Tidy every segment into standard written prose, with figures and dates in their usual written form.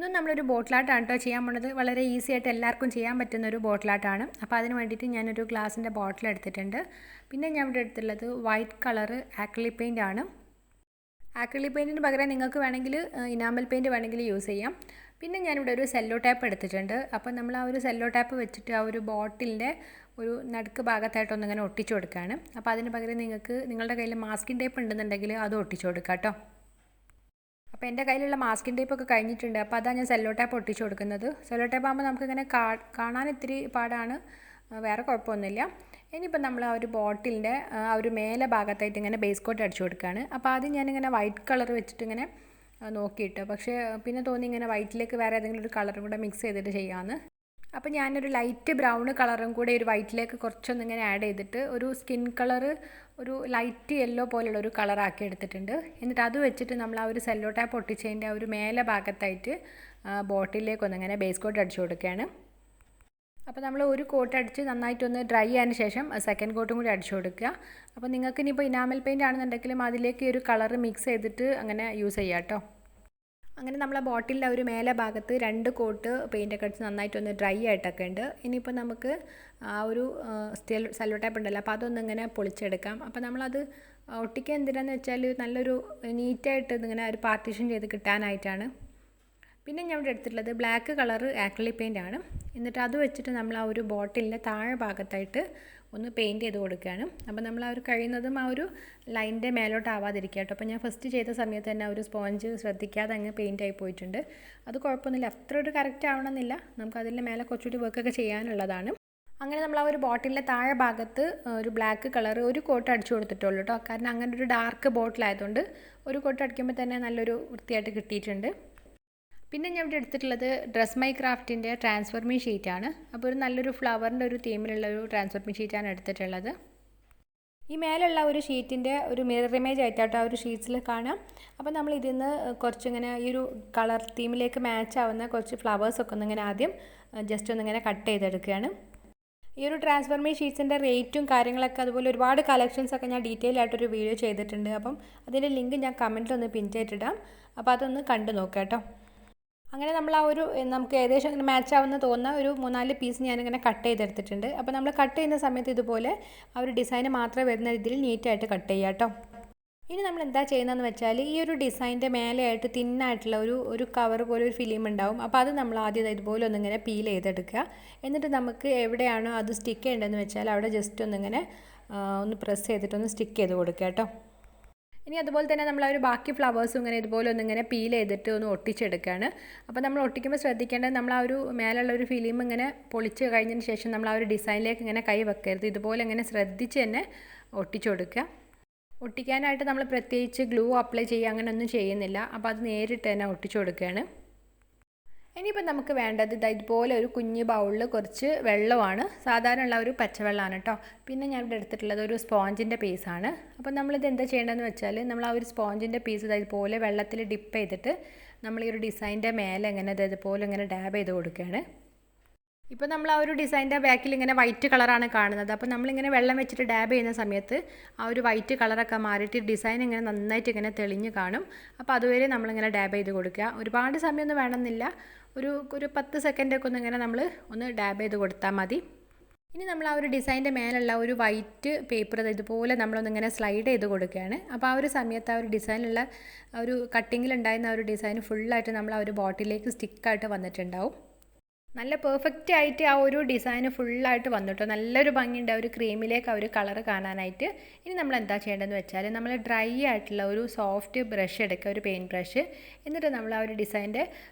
ഇതും നമ്മളൊരു ബോട്ടിലായിട്ടാണ് കേട്ടോ ചെയ്യാൻ പോണത്. വളരെ ഈസി ആയിട്ട് എല്ലാവർക്കും ചെയ്യാൻ പറ്റുന്ന ഒരു ബോട്ടിലായിട്ടാണ്. അപ്പോൾ അതിന് വേണ്ടിയിട്ട് ഞാനൊരു ഗ്ലാസിൻ്റെ ബോട്ടിൽ എടുത്തിട്ടുണ്ട്. പിന്നെ ഞാൻ ഇവിടെ എടുത്തുള്ളത് വൈറ്റ് കളറ് ആക്രിലിക് പെയിൻ്റ് ആണ്. ആക്രിലിക് പെയിൻറ്റിന് പകരം നിങ്ങൾക്ക് വേണമെങ്കിൽ ഇനാമൽ പെയിൻറ്റ് വേണമെങ്കിൽ യൂസ് ചെയ്യാം. പിന്നെ ഞാനിവിടെ ഒരു സെല്ലോ ടാപ്പ് എടുത്തിട്ടുണ്ട്. അപ്പോൾ നമ്മൾ ആ ഒരു സെല്ലോ ടാപ്പ് വെച്ചിട്ട് ആ ഒരു ബോട്ടിലിൻ്റെ ഒരു നടുക്ക് ഭാഗത്തായിട്ടൊന്നിങ്ങനെ ഒട്ടിച്ചു കൊടുക്കുകയാണ്. അപ്പോൾ അതിന് പകരം നിങ്ങൾക്ക് നിങ്ങളുടെ കയ്യിൽ മാസ്കിൻ ടേപ്പ് ഉണ്ടെന്നുണ്ടെങ്കിൽ അത് ഒട്ടിച്ചു കൊടുക്കുക കേട്ടോ. അപ്പോൾ എൻ്റെ കയ്യിലുള്ള മാസ്കിൻ ടേപ്പൊക്കെ കഴിഞ്ഞിട്ടുണ്ട്. അപ്പോൾ അതാണ് ഞാൻ സെല്ലോ ടാപ്പ് ഒട്ടിച്ചു കൊടുക്കുന്നത്. സെല്ലോ ടാപ്പ് ആകുമ്പോൾ നമുക്കിങ്ങനെ കാണാൻ ഇത്തിരി പാടാണ്, വേറെ കുഴപ്പമൊന്നുമില്ല. ഇനിയിപ്പോൾ നമ്മൾ ആ ഒരു ബോട്ടിലിൻ്റെ ആ ഒരു മേലെ ഭാഗത്തായിട്ട് ഇങ്ങനെ ബേസ് കോട്ട് അടിച്ചു കൊടുക്കുകയാണ്. അപ്പോൾ ആദ്യം ഞാനിങ്ങനെ വൈറ്റ് കളർ വെച്ചിട്ട് ഇങ്ങനെ നോക്കിയിട്ട്, പക്ഷേ പിന്നെ തോന്നി ഇങ്ങനെ വൈറ്റിലേക്ക് വേറെ ഏതെങ്കിലും ഒരു കളറും കൂടെ മിക്സ് ചെയ്തിട്ട് ചെയ്യാമെന്ന്. അപ്പോൾ ഞാനൊരു ലൈറ്റ് ബ്രൗൺ കളറും കൂടെ ഒരു വൈറ്റിലേക്ക് കുറച്ചൊന്നിങ്ങനെ ആഡ് ചെയ്തിട്ട് ഒരു സ്കിൻ കളറ് ഒരു ലൈറ്റ് യെല്ലോ പോലുള്ള ഒരു കളറാക്കി എടുത്തിട്ടുണ്ട്. എന്നിട്ട് അത് വെച്ചിട്ട് നമ്മൾ ആ ഒരു സെല്ലോ ടാപ്പ് ഒട്ടിച്ചതിൻ്റെ ആ ഒരു മേലെ ഭാഗത്തായിട്ട് ബോട്ടിലേക്കൊന്നിങ്ങനെ ബേസ് കോട്ട് അടിച്ചു കൊടുക്കുകയാണ്. അപ്പോൾ നമ്മൾ ഒരു കോട്ട് അടിച്ച് നന്നായിട്ടൊന്ന് ഡ്രൈ ആയതിന് ശേഷം സെക്കൻഡ് കോട്ടും കൂടി അടിച്ചു കൊടുക്കുക. അപ്പോൾ നിങ്ങൾക്ക് ഇനിയിപ്പോൾ ഇനാമൽ പെയിൻ്റ് ആണെന്നുണ്ടെങ്കിലും അതിലേക്ക് ഒരു കളർ മിക്സ് ചെയ്തിട്ട് അങ്ങനെ യൂസ് ചെയ്യാം കേട്ടോ. അങ്ങനെ നമ്മളെ ബോട്ടിലിൻ്റെ ഒരു മേലെ ഭാഗത്ത് 2 കോട്ട് പെയിൻ്റൊക്കെ അടിച്ച് നന്നായിട്ടൊന്ന് ഡ്രൈ ആയിട്ടൊക്കെ ഉണ്ട്. ഇനിയിപ്പോൾ നമുക്ക് ആ ഒരു സെല്ലോ ടാപ്പ് ഉണ്ടല്ലോ, അപ്പോൾ അതൊന്നിങ്ങനെ പൊളിച്ചെടുക്കാം. അപ്പോൾ നമ്മളത് ഒട്ടിക്കുക എന്തിനാന്ന് വെച്ചാൽ നല്ലൊരു നീറ്റായിട്ട് ഇതിങ്ങനെ ഒരു പാർട്ടീഷൻ ചെയ്ത് കിട്ടാനായിട്ടാണ്. പിന്നെ ഞാൻ ഇവിടെ എടുത്തിട്ടുള്ളത് ബ്ലാക്ക് കളറ് ആക്രിലിക് പെയിൻ്റ് ആണ്. എന്നിട്ട് അത് വെച്ചിട്ട് നമ്മൾ ആ ഒരു ബോട്ടിലിൻ്റെ താഴെ ഭാഗത്തായിട്ട് ഒന്ന് പെയിൻറ്റ് ചെയ്ത് കൊടുക്കുകയാണ്. അപ്പോൾ നമ്മൾ ആ ഒരു കഴിയുന്നതും ആ ഒരു ലൈനിൻ്റെ മേലോട്ട് ആവാതിരിക്കുക കേട്ടോ. അപ്പോൾ ഞാൻ ഫസ്റ്റ് ചെയ്ത സമയത്ത് തന്നെ ആ ഒരു സ്പോഞ്ച് ശ്രദ്ധിക്കാതെ അങ്ങ് പെയിൻ്റ് ആയി പോയിട്ടുണ്ട്. അത് കുഴപ്പമൊന്നുമില്ല, അത്ര ഒരു കറക്റ്റ് ആവണമെന്നില്ല, നമുക്ക് അതിൻ്റെ മേലെ കുറച്ചുകൂടി വർക്കൊക്കെ ചെയ്യാനുള്ളതാണ്. അങ്ങനെ നമ്മൾ ആ ഒരു ബോട്ടിലിൻ്റെ താഴെ ഭാഗത്ത് ഒരു ബ്ലാക്ക് കളർ ഒരു കോട്ട് അടിച്ചു കൊടുത്തിട്ടുള്ളൂ കേട്ടോ. കാരണം അങ്ങനെ ഒരു ഡാർക്ക് ബോട്ടിലായതുകൊണ്ട് ഒരു കോട്ട് അടിക്കുമ്പോൾ തന്നെ നല്ലൊരു വൃത്തിയായിട്ട് കിട്ടിയിട്ടുണ്ട്. പിന്നെ ഞാൻ ഇവിടെ എടുത്തിട്ടുള്ളത് ഡ്രസ് മൈ ക്രാഫ്റ്റിൻ്റെ ട്രാൻസ്ഫർമി ഷീറ്റാണ്. അപ്പോൾ ഒരു നല്ലൊരു ഫ്ലവറിൻ്റെ ഒരു തീമിലുള്ള ഒരു ട്രാൻസ്ഫർമി ഷീറ്റാണ് എടുത്തിട്ടുള്ളത്. ഈ മേലുള്ള ഒരു ഷീറ്റിൻ്റെ ഒരു മിറർ ഇമേജ് ആയിട്ടാട്ടോ ആ ഒരു ഷീറ്റ്സിൽ കാണാം. അപ്പോൾ നമ്മൾ ഇതിൽ നിന്ന് കുറച്ചിങ്ങനെ ഈ ഒരു കളർ തീമിലേക്ക് മാച്ച് ആവുന്ന കുറച്ച് ഫ്ലവേഴ്സൊക്കെ ഒന്നിങ്ങനെ ആദ്യം ജസ്റ്റ് ഒന്നിങ്ങനെ കട്ട് ചെയ്തെടുക്കുകയാണ്. ഈ ഒരു ട്രാൻസ്ഫർമി ഷീറ്റ്സിൻ്റെ റേറ്റും കാര്യങ്ങളൊക്കെ അതുപോലെ ഒരുപാട് കളക്ഷൻസൊക്കെ ഞാൻ ഡീറ്റെയിൽ ആയിട്ടൊരു വീഡിയോ ചെയ്തിട്ടുണ്ട്. അപ്പം അതിൻ്റെ ലിങ്ക് ഞാൻ കമൻറ്റിലൊന്ന് പിൻ ചെയ്തിട്ടിടാം. അപ്പോൾ അതൊന്ന് കണ്ടു നോക്കാം കേട്ടോ. അങ്ങനെ നമ്മൾ ആ ഒരു നമുക്ക് ഏകദേശം അങ്ങനെ മാച്ച് ആവുന്ന തോന്നുന്ന ഒരു 3-4 പീസ് ഞാനിങ്ങനെ കട്ട് ചെയ്തെടുത്തിട്ടുണ്ട്. അപ്പോൾ നമ്മൾ കട്ട് ചെയ്യുന്ന സമയത്ത് ഇതുപോലെ ആ ഒരു ഡിസൈന് മാത്രമേ വരുന്ന രീതിയിൽ നീറ്റായിട്ട് കട്ട് ചെയ്യാം കേട്ടോ. ഇനി നമ്മൾ എന്താ ചെയ്യുന്നതെന്ന് വെച്ചാൽ ഈ ഒരു ഡിസൈൻ്റെ മേലെയായിട്ട് തിന്നായിട്ടുള്ള ഒരു കവർ പോലെ ഒരു ഫിലിം ഉണ്ടാവും. അപ്പോൾ അത് നമ്മൾ ആദ്യം ഇതുപോലെ ഒന്നിങ്ങനെ പീൽ ചെയ്തെടുക്കുക. എന്നിട്ട് നമുക്ക് എവിടെയാണോ അത് സ്റ്റിക്ക് ചെയ്യേണ്ടതെന്ന് വെച്ചാൽ അവിടെ ജസ്റ്റ് ഒന്നിങ്ങനെ ഒന്ന് പ്രസ് ചെയ്തിട്ടൊന്ന് സ്റ്റിക്ക് ചെയ്ത് കൊടുക്കുക കേട്ടോ. ഇനി അതുപോലെ തന്നെ നമ്മൾ ആ ഒരു ബാക്കി ഫ്ലവേഴ്സും ഇങ്ങനെ ഇതുപോലെ ഒന്നിങ്ങനെ പീൽ ചെയ്തിട്ട് ഒന്ന് ഒട്ടിച്ചെടുക്കുകയാണ്. അപ്പോൾ നമ്മൾ ഒട്ടിക്കുമ്പോൾ ശ്രദ്ധിക്കേണ്ടത് നമ്മൾ ആ ഒരു മേലുള്ള ഒരു ഫിലിം ഇങ്ങനെ പൊളിച്ച് കഴിഞ്ഞതിന് ശേഷം നമ്മൾ ആ ഒരു ഡിസൈനിലേക്ക് ഇങ്ങനെ കൈ വെക്കരുത്. ഇതുപോലെ ഇങ്ങനെ ശ്രദ്ധിച്ച് തന്നെ ഒട്ടിച്ചു കൊടുക്കുക. ഒട്ടിക്കാനായിട്ട് നമ്മൾ പ്രത്യേകിച്ച് ഗ്ലൂ അപ്ലൈ ചെയ്യുക അങ്ങനെ ഒന്നും ചെയ്യുന്നില്ല. അപ്പോൾ അത് നേരിട്ട് തന്നെ ഒട്ടിച്ചു കൊടുക്കുകയാണ്. ഇനിയിപ്പോൾ നമുക്ക് വേണ്ടത് ഇതുപോലെ ഒരു കുഞ്ഞ് ബൗളിൽ കുറച്ച് വെള്ളമാണ്, സാധാരണ ഉള്ള ഒരു പച്ചവെള്ളമാണ് കേട്ടോ. പിന്നെ ഞാൻ ഇവിടെ എടുത്തിട്ടുള്ളത് ഒരു സ്പോഞ്ചിൻ്റെ പീസാണ്. അപ്പോൾ നമ്മളിത് എന്താ ചെയ്യേണ്ടതെന്ന് വെച്ചാൽ നമ്മൾ ആ ഒരു സ്പോഞ്ചിൻ്റെ പീസ് ഇതുപോലെ വെള്ളത്തിൽ ഡിപ്പ് ചെയ്തിട്ട് നമ്മൾ ഈ ഒരു ഡിസൈൻ്റെ മേലെ ഇങ്ങനെ ഇതുപോലെ ഇങ്ങനെ ഡാബ് ചെയ്ത് കൊടുക്കുകയാണ്. ഇപ്പോൾ നമ്മൾ ആ ഒരു ഡിസൈൻ്റെ ബാക്കിൽ ഇങ്ങനെ വൈറ്റ് കളറാണ് കാണുന്നത്. അപ്പോൾ നമ്മളിങ്ങനെ വെള്ളം വെച്ചിട്ട് ഡാബ് ചെയ്യുന്ന സമയത്ത് ആ ഒരു വൈറ്റ് കളറൊക്കെ മാറിയിട്ട് ഡിസൈൻ ഇങ്ങനെ നന്നായിട്ട് ഇങ്ങനെ തെളിഞ്ഞ് കാണും. അപ്പോൾ അതുവരെ നമ്മളിങ്ങനെ ഡാബ് ചെയ്ത് കൊടുക്കുക. ഒരുപാട് സമയമൊന്നും വേണമെന്നില്ല, ഒരു 10 സെക്കൻഡൊക്കെ ഇങ്ങനെ നമ്മൾ ഒന്ന് ഡാബ് ചെയ്ത് കൊടുത്താൽ മതി. ഇനി നമ്മൾ ആ ഒരു ഡിസൈൻ്റെ മേലുള്ള ഒരു വൈറ്റ് പേപ്പർ ഇതുപോലെ നമ്മളൊന്നിങ്ങനെ സ്ലൈഡ് ചെയ്ത് കൊടുക്കുകയാണ്. അപ്പോൾ ആ ഒരു സമയത്ത് ആ ഒരു ഡിസൈനിലുള്ള ആ ഒരു കട്ടിങ്ങിലുണ്ടായിരുന്ന ആ ഒരു ഡിസൈൻ ഫുള്ളായിട്ട് നമ്മൾ ആ ഒരു ബോട്ടിലേക്ക് സ്റ്റിക്കായിട്ട് വന്നിട്ടുണ്ടാവും. നല്ല പെർഫെക്റ്റ് ആയിട്ട് ആ ഒരു ഡിസൈന് ഫുള്ളായിട്ട് വന്നിട്ടോ, നല്ലൊരു ഭംഗിയുണ്ട് ആ ഒരു ക്രീമിലേക്ക് ആ ഒരു കളർ കാണാനായിട്ട്. ഇനി നമ്മൾ എന്താ ചെയ്യേണ്ടതെന്ന് വെച്ചാൽ നമ്മൾ ഡ്രൈ ആയിട്ടുള്ള ഒരു സോഫ്റ്റ് ബ്രഷ് എടുക്കുക, ഒരു പെയിൻറ്റ് ബ്രഷ്. എന്നിട്ട് നമ്മൾ ആ ഒരു ഡിസൈൻ്റെ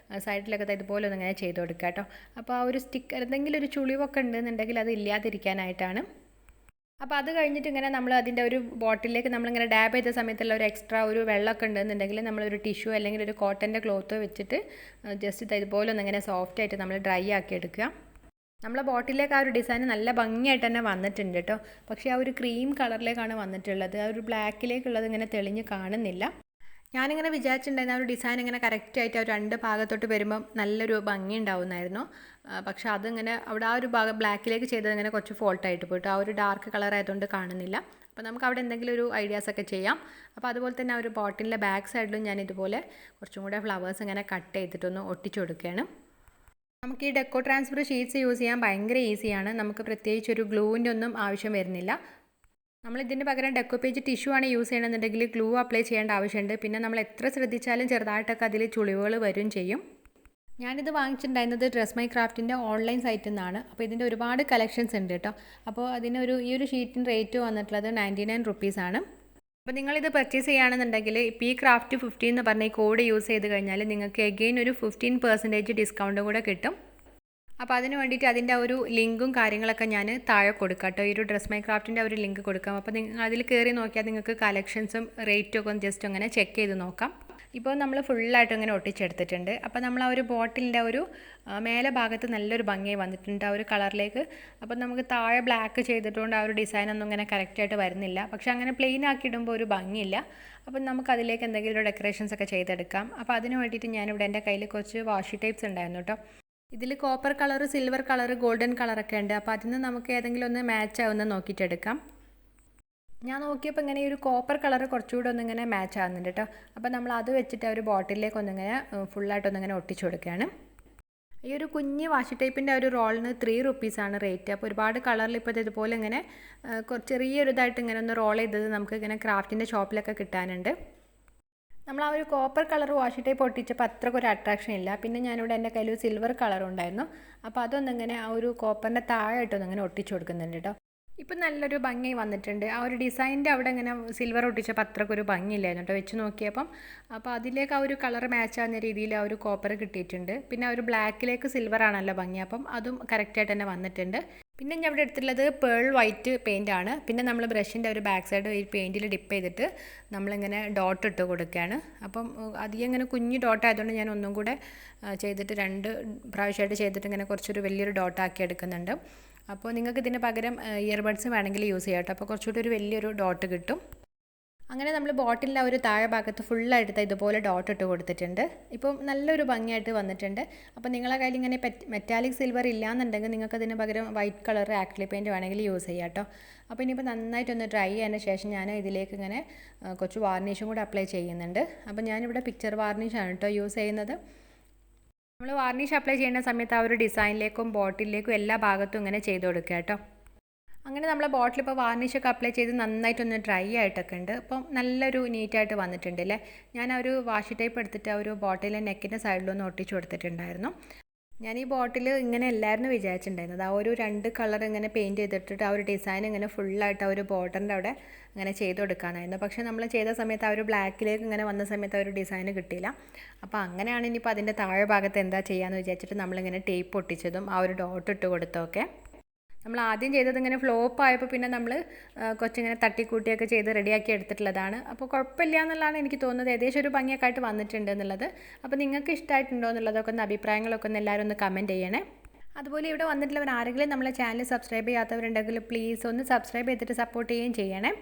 സൈഡിലൊക്കെ ഇതുപോലെ ഒന്നിങ്ങനെ ചെയ്ത് കൊടുക്കുക കേട്ടോ. അപ്പോൾ ആ ഒരു സ്റ്റിക്കർ എന്തെങ്കിലും ഒരു ചുളിവൊക്കെ ഉണ്ടെന്നുണ്ടെങ്കിൽ അത് ഇല്ലാതിരിക്കാനായിട്ടാണ്. അപ്പോൾ അത് കഴിഞ്ഞിട്ട് ഇങ്ങനെ നമ്മൾ അതിൻ്റെ ഒരു ബോട്ടിലേക്ക് നമ്മളിങ്ങനെ ഡാബ് ചെയ്ത സമയത്തുള്ള ഒരു എക്സ്ട്രാ ഒരു വെള്ളമൊക്കെ ഉണ്ടെന്നുണ്ടെങ്കിൽ നമ്മളൊരു ടിഷ്യൂ അല്ലെങ്കിൽ ഒരു കോട്ടൻ്റെ ക്ലോത്ത് വെച്ചിട്ട് ജസ്റ്റ് ഇതുപോലെ ഒന്നിങ്ങനെ സോഫ്റ്റായിട്ട് നമ്മൾ ഡ്രൈ ആക്കി എടുക്കുക. നമ്മളെ ബോട്ടിലേക്ക് ആ ഒരു ഡിസൈൻ നല്ല ഭംഗിയായിട്ട് തന്നെ വന്നിട്ടുണ്ട് കേട്ടോ. പക്ഷേ ആ ഒരു ക്രീം കളറിലേക്കാണ് വന്നിട്ടുള്ളത്, ആ ഒരു ബ്ലാക്കിലേക്കുള്ളത് ഇങ്ങനെ തെളിഞ്ഞ് കാണുന്നില്ല. ഞാനിങ്ങനെ വിചാരിച്ചിട്ടുണ്ടായിരുന്നു ആ ഒരു ഡിസൈൻ ഇങ്ങനെ കറക്റ്റായിട്ട് ആ ഒരു 2 ഭാഗത്തോട്ട് വരുമ്പം നല്ലൊരു ഭംഗി ഉണ്ടാവുമായിരുന്നു. പക്ഷേ അതിങ്ങനെ അവിടെ ആ ഒരു ഭാഗം ബ്ലാക്കിലേക്ക് ചെയ്തത് ഇങ്ങനെ കുറച്ച് ഫോൾട്ടായിട്ട് പോയിട്ട് ആ ഒരു ഡാർക്ക് കളർ ആയതുകൊണ്ട് കാണുന്നില്ല. അപ്പോൾ നമുക്ക് അവിടെ എന്തെങ്കിലും ഒരു ഐഡിയാസൊക്കെ ചെയ്യാം. അപ്പോൾ അതുപോലെ തന്നെ ആ ഒരു ബോട്ടിലിൻ്റെ ബാക്ക് സൈഡിലും ഞാൻ ഇതുപോലെ കുറച്ചും കൂടെ ഫ്ലവേഴ്സ് ഇങ്ങനെ കട്ട് ചെയ്തിട്ടൊന്ന് ഒട്ടിച്ചു കൊടുക്കുകയാണ്. നമുക്ക് ഈ ഡെക്കോ ട്രാൻസ്ഫർ ഷീറ്റ്സ് യൂസ് ചെയ്യാൻ ഭയങ്കര ഈസിയാണ്. നമുക്ക് പ്രത്യേകിച്ച് ഒരു ഗ്ലൂവിൻ്റെ ഒന്നും ആവശ്യം വരുന്നില്ല. നമ്മളിതിന് പകരം ഡെക്കോ പേജ് ടിഷ്യൂ ആണ് യൂസ് ചെയ്യണമെന്നുണ്ടെങ്കിൽ ഗ്ലൂ അപ്ലൈ ചെയ്യേണ്ട ആവശ്യമുണ്ട്. പിന്നെ നമ്മൾ എത്ര ശ്രദ്ധിച്ചാലും ചെറുതായിട്ടൊക്കെ അതിൽ ചുളിവുകൾ വരും ചെയ്യും. ഞാനിത് വാങ്ങിച്ചിട്ടുണ്ടായിരുന്നത് ഡ്രസ് മൈ ക്രാഫ്റ്റിൻ്റെ ഓൺലൈൻ സൈറ്റിൽ നിന്നാണ്. അപ്പോൾ ഇതിൻ്റെ ഒരുപാട് കളക്ഷൻസ് ഉണ്ട് കേട്ടോ. അപ്പോൾ ഈ ഒരു ഷീറ്റിന് റേറ്റ് വന്നിട്ടുള്ളത് 99 റുപ്പീസാണ്. അപ്പോൾ നിങ്ങളിത് പർച്ചേസ് ചെയ്യുകയാണെന്നുണ്ടെങ്കിൽ ഇപ്പോൾ ഈ ക്രാഫ്റ്റ് 50 എന്ന് പറഞ്ഞ ഈ കോഡ് യൂസ് ചെയ്ത് കഴിഞ്ഞാൽ നിങ്ങൾക്ക് എഗെയിൻ ഒരു 15% ഡിസ്കൗണ്ടും കൂടെ കിട്ടും. അപ്പോൾ അതിന് വേണ്ടിയിട്ട് അതിൻ്റെ ഒരു ലിങ്കും കാര്യങ്ങളൊക്കെ ഞാൻ താഴെ കൊടുക്കാം കേട്ടോ. ഈ ഒരു ഡ്രസ് മൈ ക്രാഫ്റ്റിൻ്റെ ഒരു ലിങ്ക് കൊടുക്കാം. അപ്പോൾ നിങ്ങൾ അതിൽ കയറി നോക്കിയാൽ നിങ്ങൾക്ക് കളക്ഷൻസും റേറ്റും ഒക്കെ ജസ്റ്റ് അങ്ങനെ ചെക്ക് ചെയ്ത് നോക്കാം. ഇപ്പോൾ നമ്മൾ ഫുള്ളായിട്ട് ഇങ്ങനെ ഒട്ടിച്ചെടുത്തിട്ടുണ്ട്. അപ്പോൾ നമ്മൾ ആ ഒരു ബോട്ടിലിൻ്റെ ഒരു മേലെ ഭാഗത്ത് നല്ലൊരു ഭംഗിയായി വന്നിട്ടുണ്ട് ആ ഒരു കളറിലേക്ക്. അപ്പോൾ നമുക്ക് താഴെ ബ്ലാക്ക് ചെയ്തിട്ടുകൊണ്ട് ആ ഒരു ഡിസൈനൊന്നും ഇങ്ങനെ കറക്റ്റായിട്ട് വരുന്നില്ല. പക്ഷേ അങ്ങനെ പ്ലെയിൻ ആക്കി ഇടുമ്പോൾ ഒരു ഭംഗിയില്ല. അപ്പം നമുക്ക് അതിലേക്ക് എന്തെങ്കിലും ഒരു ഡെക്കറേഷൻസ് ഒക്കെ ചെയ്തെടുക്കാം. അപ്പോൾ അതിന് വേണ്ടിയിട്ട് ഞാനിവിടെ എൻ്റെ കയ്യിൽ കുറച്ച് വാഷി ടൈപ്സ് ഉണ്ടായിരുന്നു കേട്ടോ. ഇതിൽ copper colour, silver colour, golden കളറൊക്കെ ഉണ്ട്. അപ്പോൾ അതിന് നമുക്ക് ഏതെങ്കിലും ഒന്ന് മാച്ച് ആവുന്ന നോക്കിയിട്ടെടുക്കാം. ഞാൻ നോക്കിയപ്പോൾ ഇങ്ങനെ ഒരു കോപ്പർ കളർ കുറച്ചുകൂടെ ഒന്നിങ്ങനെ മാച്ച് ആകുന്നുണ്ട് കേട്ടോ. അപ്പോൾ നമ്മൾ അത് വെച്ചിട്ട് ഒരു ബോട്ടിലേക്ക് ഒന്നിങ്ങനെ ഫുള്ളായിട്ടൊന്നിങ്ങനെ ഒട്ടിച്ചു കൊടുക്കുകയാണ്. ഈ ഒരു കുഞ്ഞ് വാഷി ടൈപ്പിൻ്റെ ഒരു റോളിന് 3 റുപ്പീസാണ് റേറ്റ്. അപ്പോൾ ഒരുപാട് കളറിൽ ഇപ്പോൾ ഇതുപോലെ ഇങ്ങനെ ചെറിയൊരു ഇതായിട്ട് ഇങ്ങനെ ഒന്ന് റോൾ ചെയ്തത് നമുക്ക് ഇങ്ങനെ ക്രാഫ്റ്റിൻ്റെ ഷോപ്പിലൊക്കെ കിട്ടാനുണ്ട്. നമ്മൾ ആ ഒരു കോപ്പർ കളർ വാഷി ടൈപ്പ് ഒട്ടിച്ചപ്പോൾ അത്രയ്ക്ക് ഒരു അട്രാക്ഷൻ ഇല്ല. പിന്നെ ഞാനിവിടെ എൻ്റെ കയ്യിൽ ഒരു സിൽവർ കളർ ഉണ്ടായിരുന്നു. അപ്പോൾ അതൊന്നിങ്ങനെ ആ ഒരു കോപ്പറിൻ്റെ താഴെയായിട്ടൊന്നിങ്ങനെ ഒട്ടിച്ചു കൊടുക്കുന്നുണ്ട് കേട്ടോ. ഇപ്പം നല്ലൊരു ഭംഗി വന്നിട്ടുണ്ട്. ആ ഒരു ഡിസൈനിൻ്റെ അവിടെ ഇങ്ങനെ സിൽവർ ഒട്ടിച്ചപ്പോൾ അത്രയ്ക്കൊരു ഭംഗിയില്ലായിരുന്നു കേട്ടോ വെച്ച് നോക്കിയപ്പം. അപ്പോൾ അതിലേക്ക് ആ ഒരു കളർ മാച്ച് ആവുന്ന രീതിയിൽ ആ ഒരു കോപ്പർ കിട്ടിയിട്ടുണ്ട്. പിന്നെ ആ ഒരു ബ്ലാക്കിലേക്ക് സിൽവർ ആണല്ലോ ഭംഗി. അപ്പം അതും കറക്റ്റായിട്ട് തന്നെ വന്നിട്ടുണ്ട്. പിന്നെ ഞാൻ ഇവിടെ എടുത്തിട്ടുള്ളത് പേൾ വൈറ്റ് പെയിൻ്റ് ആണ്. പിന്നെ നമ്മൾ ബ്രഷിൻ്റെ ഒരു ബാക്ക് സൈഡ് ഈ പെയിൻറ്റിൽ ഡിപ്പ് ചെയ്തിട്ട് നമ്മളിങ്ങനെ ഡോട്ട് ഇട്ട് കൊടുക്കുകയാണ്. അപ്പം അധികം ഇങ്ങനെ കുഞ്ഞ് ഡോട്ട് ആയതുകൊണ്ട് ഞാൻ ഒന്നും കൂടെ ചെയ്തിട്ട് 2 പ്രാവശ്യമായിട്ട് ചെയ്തിട്ട് ഇങ്ങനെ കുറച്ചൊരു വലിയൊരു ഡോട്ടാക്കി എടുക്കുന്നുണ്ട്. അപ്പോൾ നിങ്ങൾക്ക് ഇതിന് പകരം ഇയർബഡ്സ് വേണമെങ്കിൽ യൂസ് ചെയ്യാം കേട്ടോ. അപ്പോൾ കുറച്ചുകൂടി ഒരു വലിയൊരു ഡോട്ട് കിട്ടും. അങ്ങനെ നമ്മൾ ബോട്ടിലിൻ്റെ ഒരു താഴെ ഭാഗത്ത് ഫുള്ളായിട്ട് ഇതുപോലെ ഡോട്ട് ഇട്ട് കൊടുത്തിട്ടുണ്ട്. ഇപ്പം നല്ലൊരു ഭംഗിയായിട്ട് വന്നിട്ടുണ്ട്. അപ്പോൾ നിങ്ങളെ കയ്യിൽ ഇങ്ങനെ മെറ്റാലിക് സിൽവർ ഇല്ലയെന്നുണ്ടെങ്കിൽ നിങ്ങൾക്ക് അതിന് പകരം വൈറ്റ് കളർ ആക്രിലിക് പെയിൻറ്റ് വേണമെങ്കിൽ യൂസ് ചെയ്യാം കേട്ടോ. അപ്പോൾ ഇനിയിപ്പോൾ നന്നായിട്ടൊന്ന് ഡ്രൈ ആയതിന് ശേഷം ഞാൻ ഇതിലേക്ക് ഇങ്ങനെ കുറച്ച് വാർണിഷും കൂടെ അപ്ലൈ ചെയ്യുന്നുണ്ട്. അപ്പോൾ ഞാനിവിടെ പിക്ചർ വാർണിഷാണ് കേട്ടോ യൂസ് ചെയ്യുന്നത്. നമ്മൾ വാർണിഷ് അപ്ലൈ ചെയ്യുന്ന സമയത്ത് ആ ഒരു ഡിസൈനിലേക്കും ബോട്ടിലേക്കും എല്ലാ ഭാഗത്തും ഇങ്ങനെ ചെയ്ത് കൊടുക്കുക കേട്ടോ. അങ്ങനെ നമ്മൾ ബോട്ടിൽ ഇപ്പോൾ വാർണിഷൊക്കെ അപ്ലൈ ചെയ്ത് നന്നായിട്ടൊന്ന് ഡ്രൈ ആയിട്ടൊക്കെ ഉണ്ട്. അപ്പം നല്ലൊരു നീറ്റായിട്ട് വന്നിട്ടുണ്ട് അല്ലേ. ഞാൻ ആ ഒരു വാഷി ടൈപ്പ് എടുത്തിട്ട് ആ ഒരു ബോട്ടിലെ നെക്കിൻ്റെ സൈഡിലൊന്ന് ഒട്ടിച്ചു കൊടുത്തിട്ടുണ്ടായിരുന്നു. ഞാൻ ഈ ബോട്ടിൽ ഇങ്ങനെ എല്ലാവരും വിചാരിച്ചിട്ടുണ്ടായിരുന്നത് ആ ഒരു 2 കളർ ഇങ്ങനെ പെയിൻറ്റ് ചെയ്തിട്ടിട്ട് ആ ഒരു ഡിസൈൻ ഇങ്ങനെ ഫുള്ളായിട്ട് ആ ഒരു ബോർഡറിൻ്റെ അവിടെ അങ്ങനെ ചെയ്ത് കൊടുക്കാനായിരുന്നു. പക്ഷേ നമ്മൾ ചെയ്ത സമയത്ത് ആ ഒരു ബ്ലാക്കിലേക്ക് ഇങ്ങനെ വന്ന സമയത്ത് ആ ഒരു ഡിസൈൻ കിട്ടിയില്ല. അപ്പോൾ അങ്ങനെയാണ് ഇനിയിപ്പോൾ അതിൻ്റെ താഴെ ഭാഗത്ത് എന്താ ചെയ്യാമെന്ന് വിചാരിച്ചിട്ട് നമ്മളിങ്ങനെ ടേപ്പ് ഒട്ടിച്ചതും ആ ഒരു ഡോട്ട് ഇട്ട് കൊടുത്തൊക്കെ. നമ്മൾ ആദ്യം ചെയ്തത് ഇങ്ങനെ ഫ്ലോപ്പ് ആയപ്പോൾ പിന്നെ നമ്മൾ കുറച്ചിങ്ങനെ തട്ടിക്കൂട്ടിയൊക്കെ ചെയ്ത് റെഡിയാക്കി എടുത്തിട്ടുള്ളതാണ്. അപ്പോൾ കുഴപ്പമില്ല എന്നുള്ളതാണ് എനിക്ക് തോന്നുന്നത്. ഏകദേശം ഒരു ഭംഗിയൊക്കെ ആയിട്ട് വന്നിട്ടുണ്ട് എന്നുള്ളത്. അപ്പോൾ നിങ്ങൾക്ക് ഇഷ്ടമായിട്ടുണ്ടോ എന്നുള്ളതൊക്കെ ഒന്ന് അഭിപ്രായങ്ങളൊക്കെ ഒന്ന് എല്ലാവരും ഒന്ന് കമൻറ്റ് ചെയ്യണേ. അതുപോലെ ഇവിടെ വന്നിട്ടുള്ളവർ ആരെങ്കിലും നമ്മളെ ചാനൽ സബ്സ്ക്രൈബ് ചെയ്യാത്തവരുണ്ടെങ്കിൽ പ്ലീസ് ഒന്ന് സബ്സ്ക്രൈബ് ചെയ്തിട്ട് സപ്പോർട്ട് ചെയ്യുകയും ചെയ്യണേ.